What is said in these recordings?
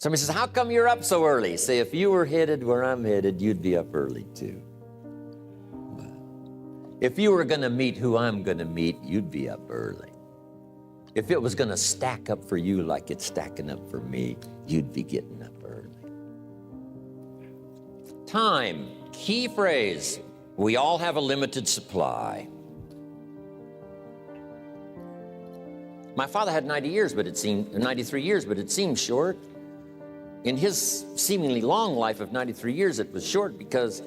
Somebody says, how come you're up so early? Say, if you were headed where I'm headed, you'd be up early too. If you were going to meet who I'm going to meet, you'd be up early. If it was going to stack up for you like it's stacking up for me, you'd be getting up early. Time, key phrase. We all have a limited supply. My father had 93 years, but it seemed short. In his seemingly long life of 93 years, it was short because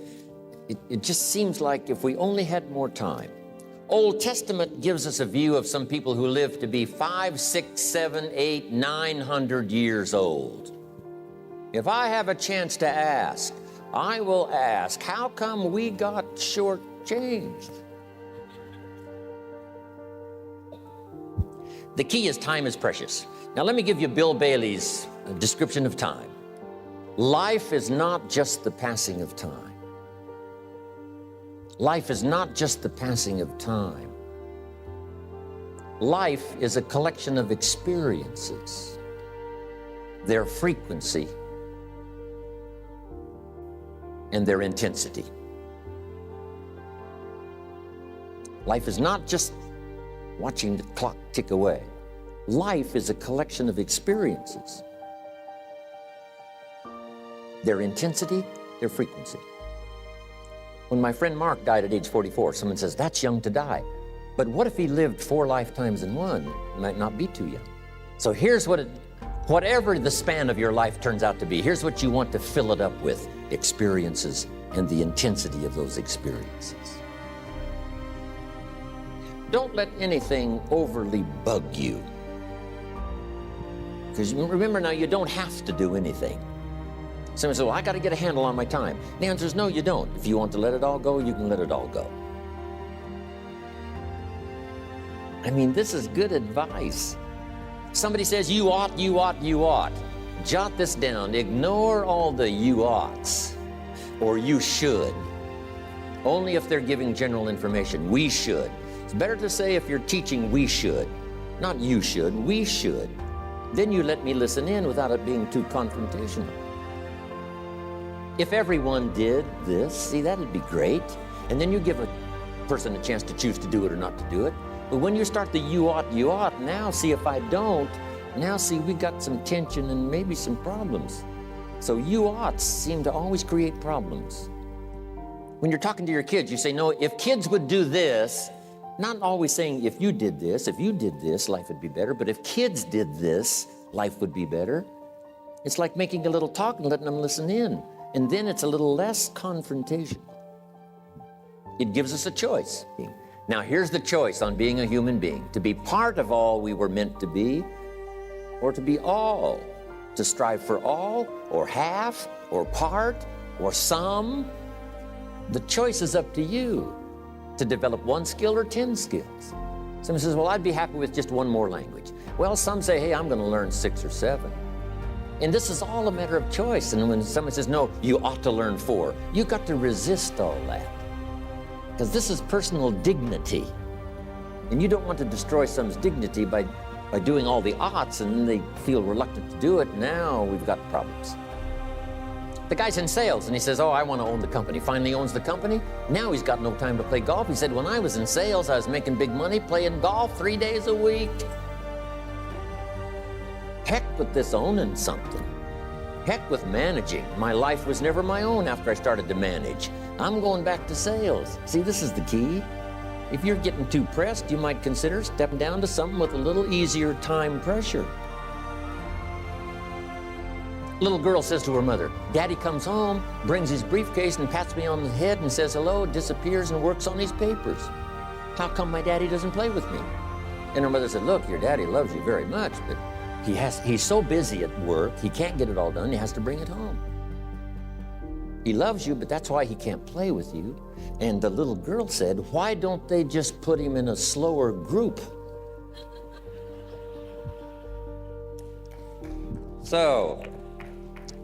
it just seems like if we only had more time. Old Testament gives us a view of some people who live to be 500, 600, 700, 800, 900 years old. If I have a chance to ask, I will ask, how come we got shortchanged? The key is time is precious. Now let me give you Bill Bailey's description of time. Life is not just the passing of time. Life is not just the passing of time. Life is a collection of experiences, their frequency, and their intensity. Life is not just watching the clock tick away. Life is a collection of experiences, their intensity, their frequency. When my friend Mark died at age 44, someone says, that's young to die. But what if he lived 4 lifetimes in one? It might not be too young. So here's whatever the span of your life turns out to be, here's what you want to fill it up with: experiences and the intensity of those experiences. Don't let anything overly bug you. Because remember now, you don't have to do anything. Someone says, well, I got to get a handle on my time. The answer is no, you don't. If you want to let it all go, you can let it all go. I mean, this is good advice. Somebody says, you ought, you ought, you ought. Jot this down. Ignore all the you oughts or you should. Only if they're giving general information. We should. It's better to say, if you're teaching, we should. Not you should, we should. Then you let me listen in without it being too confrontational. If everyone did this, see, that'd be great. And then you give a person a chance to choose to do it or not to do it. But when you start the you ought, now see, if I don't, now see, we got some tension and maybe some problems. So you oughts seem to always create problems. When you're talking to your kids, you say, no, if kids would do this, not always saying if you did this, life would be better, but if kids did this, life would be better. It's like making a little talk and letting them listen in. And then it's a little less confrontational. It gives us a choice. Now here's the choice on being a human being: to be part of all we were meant to be, or to be all, to strive for all, or half, or part, or some. The choice is up to you to develop 1 skill or 10 skills. Someone says, well, I'd be happy with just 1 more language. Well, some say, hey, I'm going to learn 6 or 7. And this is all a matter of choice. And when someone says, no, you ought to learn 4, you've got to resist all that. Because this is personal dignity. And you don't want to destroy someone's dignity by doing all the oughts, and then they feel reluctant to do it. Now we've got problems. The guy's in sales, and he says, oh, I want to own the company. Finally owns the company. Now he's got no time to play golf. He said, when I was in sales, I was making big money playing golf 3 days a week. Heck with this owning something. Heck with managing. My life was never my own after I started to manage. I'm going back to sales. See, this is the key. If you're getting too pressed, you might consider stepping down to something with a little easier time pressure. Little girl says to her mother, Daddy comes home, brings his briefcase and pats me on the head and says hello, disappears and works on his papers. How come my daddy doesn't play with me? And her mother said, look, your daddy loves you very much, but he's so busy at work, he can't get it all done, he has to bring it home. He loves you, but that's why he can't play with you. And the little girl said, why don't they just put him in a slower group? So,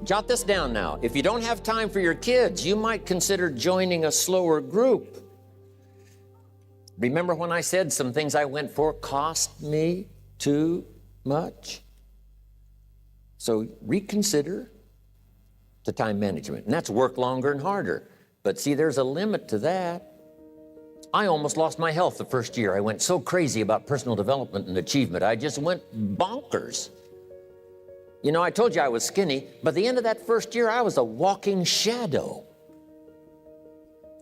jot this down now. If you don't have time for your kids, you might consider joining a slower group. Remember when I said some things I went for cost me too much? So reconsider the time management. And that's work longer and harder. But see, there's a limit to that. I almost lost my health the first year. I went so crazy about personal development and achievement. I just went bonkers. You know, I told you I was skinny, but at the end of that first year, I was a walking shadow.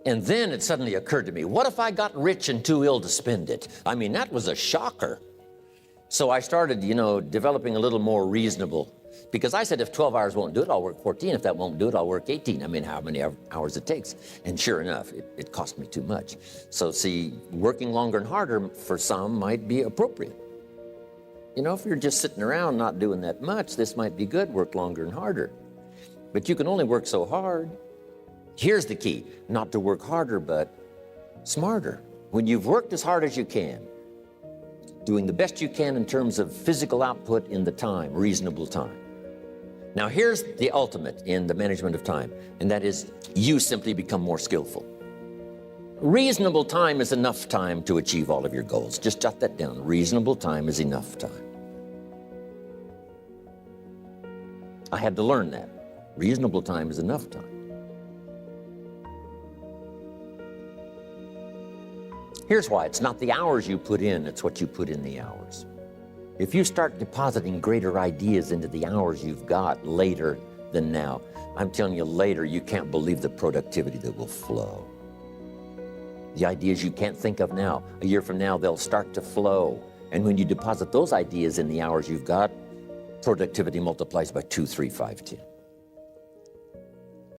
And then it suddenly occurred to me, what if I got rich and too ill to spend it? I mean, that was a shocker. So I started, developing a little more reasonable, because I said, if 12 hours won't do it, I'll work 14. If that won't do it, I'll work 18. I mean, how many hours it takes. And sure enough, it cost me too much. So see, working longer and harder for some might be appropriate. You know, if you're just sitting around not doing that much, this might be good, work longer and harder. But you can only work so hard. Here's the key, not to work harder, but smarter. When you've worked as hard as you can, doing the best you can in terms of physical output in the time, reasonable time. Now here's the ultimate in the management of time, and that is you simply become more skillful. Reasonable time is enough time to achieve all of your goals. Just jot that down. Reasonable time is enough time. I had to learn that. Reasonable time is enough time. Here's why. It's not the hours you put in, it's what you put in the hours. If you start depositing greater ideas into the hours you've got later than now, I'm telling you, later you can't believe the productivity that will flow. The ideas you can't think of now, a year from now, they'll start to flow. And when you deposit those ideas in the hours you've got, productivity multiplies by 2, 3, 5, 10.